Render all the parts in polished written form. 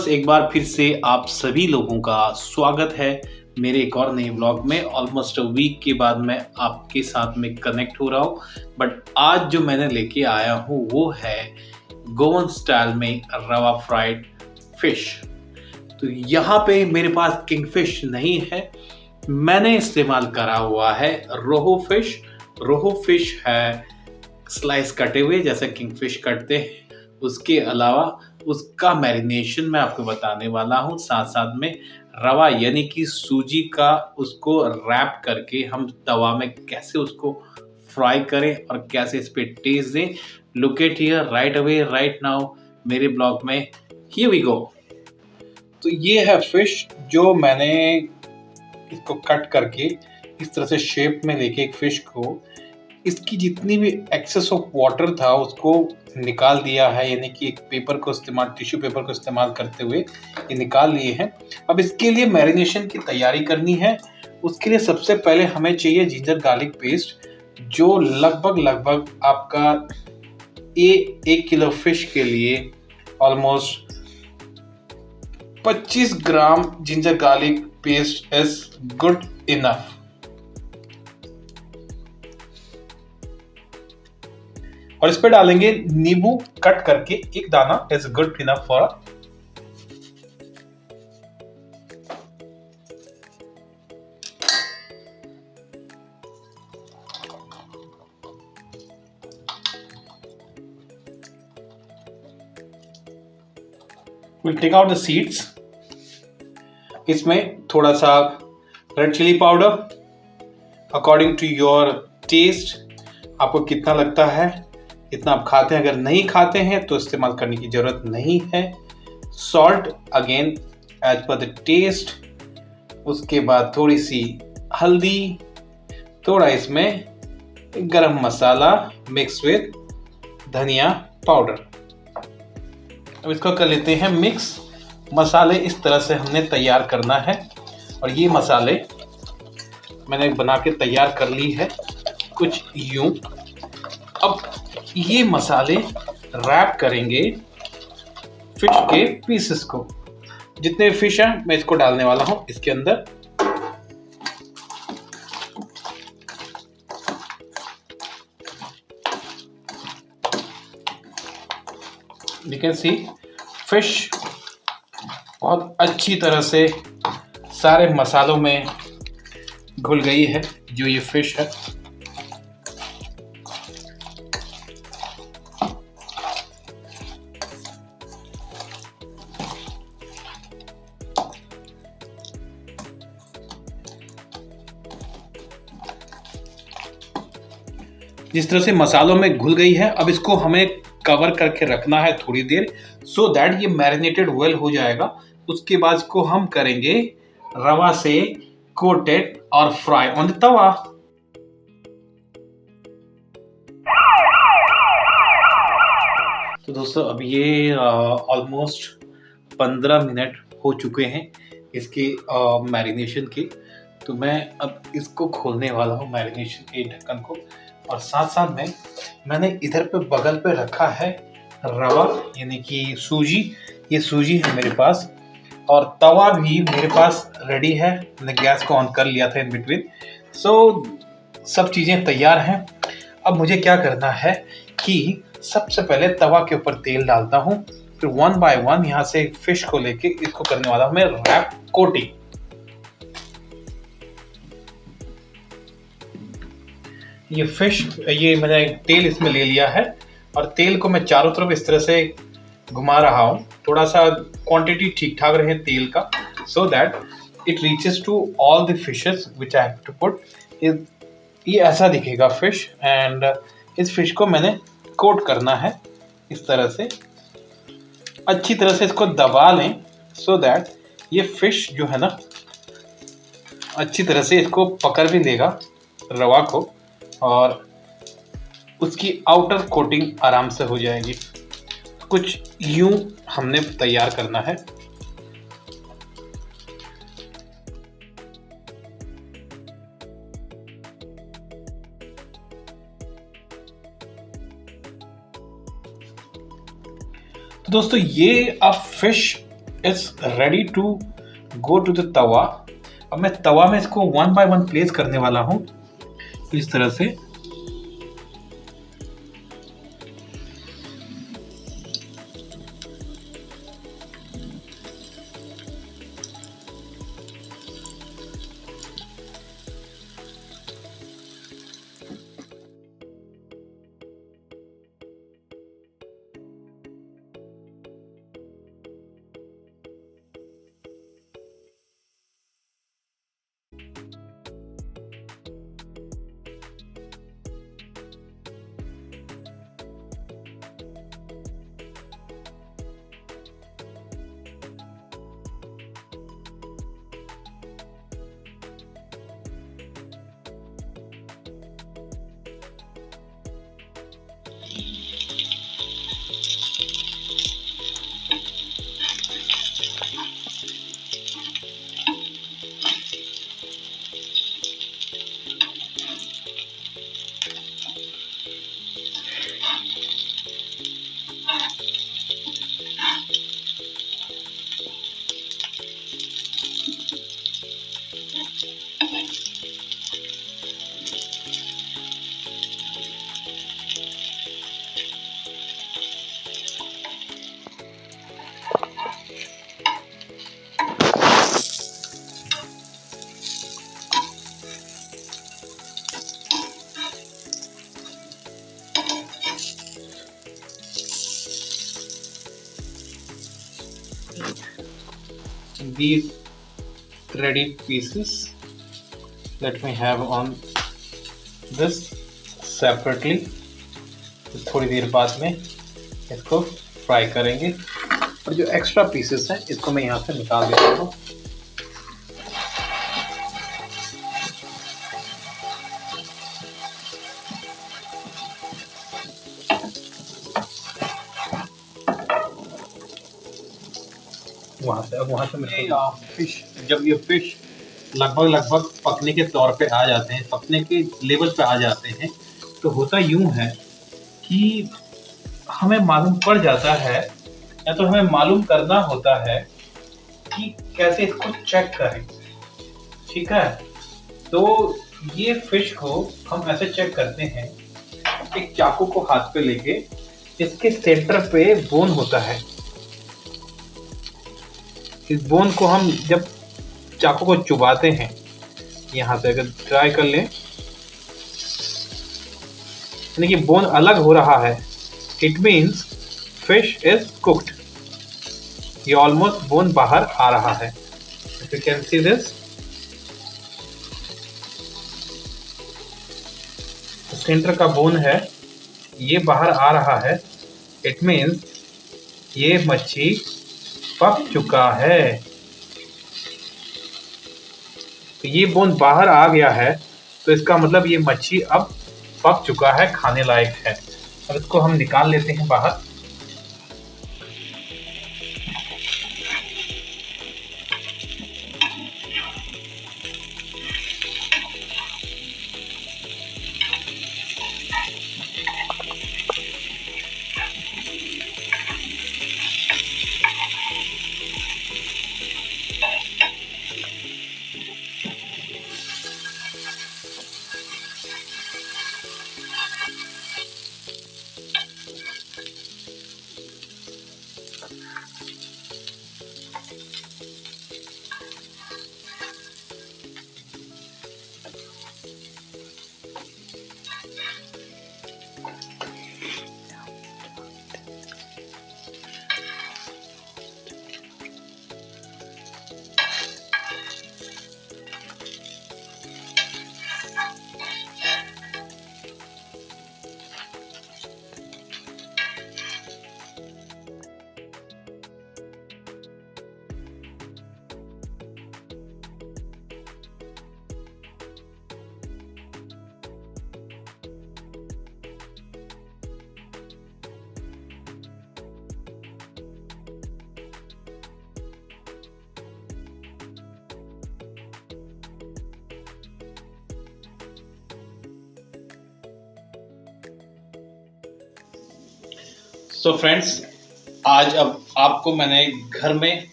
एक बार फिर से आप सभी लोगों का स्वागत है मेरे एक और नए व्लॉग में। ऑलमोस्ट अ वीक के बाद मैं आपके साथ में कनेक्ट हो रहा हूँ। बट आज जो मैंने लेके आया हूँ वो है गोवन स्टाइल में रवा फ्राइड फिश। तो यहाँ पे मेरे पास किंगफिश नहीं है, मैंने इस्तेमाल करा हुआ है रोहू फिश। रोहू फिश है स्लाइस कटे हुए जैसे किंगफिश कटते हैं। उसके अलावा उसका मैरिनेशन मैं आपको बताने वाला हूँ, साथ साथ में रवा यानी कि सूजी का उसको रैप करके हम तवा में कैसे उसको फ्राई करें और कैसे इस पे टेस्ट दें। Look at here right away right now मेरे ब्लॉग में। Here we go. तो ये है फिश जो मैंने इसको कट करके इस तरह से शेप में लेके एक फिश को इसकी जितनी भी एक्सेस ऑफ वाटर था उसको निकाल दिया है, यानी कि एक पेपर को इस्तेमाल टिश्यू पेपर को इस्तेमाल करते हुए ये निकाल लिए हैं। अब इसके लिए मैरिनेशन की तैयारी करनी है। उसके लिए सबसे पहले हमें चाहिए जिंजर गार्लिक पेस्ट, जो लगभग आपका 1 किलो फिश के लिए ऑलमोस्ट 25 ग्राम ginger garlic paste is good enough. और इस पे डालेंगे नींबू कट करके, एक दाना is good enough for we'll take out the seeds। इसमें थोड़ा सा red chilli powder according to your taste, आपको कितना लगता है इतना आप खाते हैं। अगर नहीं खाते हैं तो इस्तेमाल करने की जरूरत नहीं है। Salt again as per the taste. उसके बाद थोड़ी सी हल्दी, थोड़ा इसमें गरम मसाला मिक्स विद धनिया पाउडर। अब इसको कर लेते हैं मिक्स। मसाले इस तरह से हमने तैयार करना है और ये मसाले मैंने बना के तैयार कर ली है कुछ यूं। अब ये मसाले रैप करेंगे फिश के पीसेस को। जितने फिश हैं मैं इसको डालने वाला हूं इसके अंदर। यू कैन सी फिश बहुत अच्छी तरह से सारे मसालों में घुल गई है जो ये फिश है। जिस तरह से मसालों में घुल गई है, अब इसको हमें कवर करके रखना है थोड़ी देर, सो दैट ये मैरिनेटेड वेल हो जाएगा। उसके बाद इसको हम करेंगे रवा से कोटेड और फ्राई ऑन द तवा। तो दोस्तों अब ये ऑलमोस्ट 15 मिनट हो चुके हैं इसके मैरिनेशन के। तो मैं अब इसको खोलने वाला हूँ मैरिनेशन के ढक्कन को, और साथ साथ में मैंने इधर पे बगल पे रखा है रवा यानी कि सूजी। ये सूजी है मेरे पास और तवा भी मेरे पास रेडी है। मैंने गैस को ऑन कर लिया था इन बिटवीन। सो सब चीज़ें तैयार हैं। अब मुझे क्या करना है कि सबसे पहले तवा के ऊपर तेल डालता हूँ, फिर 1 बाय 1 यहाँ से फिश को लेके इसको करने वाला हूँ मैं रैप कोटिंग। ये फिश, ये मैंने तेल इसमें ले लिया है और तेल को मैं चारों तरफ इस तरह से घुमा रहा हूँ। थोड़ा सा क्वांटिटी ठीक ठाक रहे तेल का, so that it reaches to all the fishes which I have to put. ये ऐसा दिखेगा फिश, एंड इस फिश को मैंने कोट करना है इस तरह से। अच्छी तरह से इसको दबा लें सो दैट ये फिश जो है ना अच्छी तरह से इसको पकड़ भी लेगा रवा को, और उसकी आउटर कोटिंग आराम से हो जाएगी। कुछ यूं हमने तैयार करना है। तो दोस्तों ये अब fish is ready to go to the tawa. अब मैं तवा में इसको 1 बाय 1 प्लेस करने वाला हूँ इस तरह से। These ready pieces, let me have on this separately। थोड़ी देर बाद में इसको फ्राई करेंगे और जो एक्स्ट्रा पीसेस हैं इसको मैं यहाँ से निकाल देता हूँ। वहाँ से मैं फिश, जब ये फिश लगभग पकने के तौर पे आ जाते हैं, पकने के लेवल पे आ जाते हैं, तो होता यूं है कि हमें मालूम पड़ जाता है या तो हमें मालूम करना होता है कि कैसे इसको चेक करें। ठीक है, तो ये फिश को हम ऐसे चेक करते हैं, एक चाकू को हाथ पे लेके इसके सेंटर पे बोन होता है। इस बोन को हम जब चाकू को चुबाते हैं, यहाँ से अगर ट्राई कर लें, यानी कि बोन अलग हो रहा है, it means fish is cooked. ये ऑलमोस्ट बोन बाहर आ रहा है। If you can see this, centre का बोन है, ये बाहर आ रहा है, इट मीन्स ये मच्छी पक चुका है। तो ये बोन बाहर आ गया है, तो इसका मतलब ये मच्छी अब पक चुका है, खाने लायक है। अब इसको हम निकाल लेते हैं बाहर। सो फ्रेंड्स, आज अब आपको मैंने घर में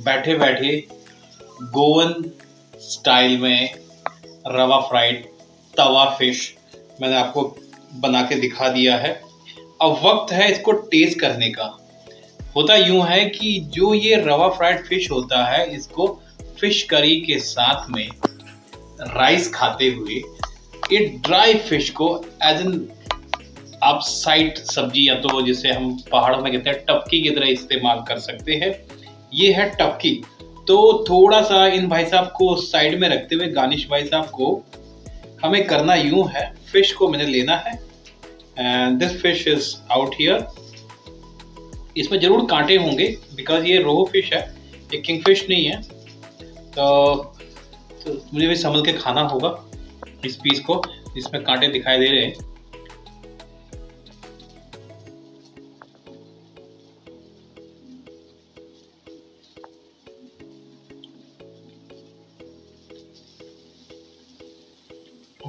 बैठे बैठे गोवन स्टाइल में रवा फ्राइड तवा फिश मैंने आपको बना के दिखा दिया है। अब वक्त है इसको टेस्ट करने का। होता यूं है कि जो ये रवा फ्राइड फिश होता है, इसको फिश करी के साथ में राइस खाते हुए ये ड्राई फिश को एज एन आप साइड सब्जी या तो जिसे हम पहाड़ों में कहते हैं टपकी की तरह इस्तेमाल कर सकते हैं। ये है टपकी। तो थोड़ा सा इन भाई साहब को साइड में रखते हुए गार्निश भाई साहब को हमें करना यूं है, फिश को मैंने लेना है and this fish is out here. इसमें जरूर कांटे होंगे बिकॉज ये रोहू फिश है, ये किंग फिश नहीं है। तो मुझे भी संभल के खाना होगा इस पीस को जिसमें कांटे दिखाई दे रहे हैं।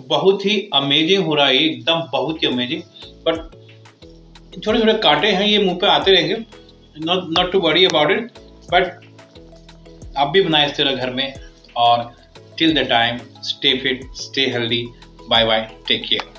बहुत ही अमेजिंग हो रहा है, एकदम बहुत ही अमेजिंग। बट छोटे छोटे कांटे हैं, ये मुंह पे आते रहेंगे, not to worry about it. But आप भी बनाए इस तरह घर में। और till the time stay fit, stay healthy, bye bye, take care.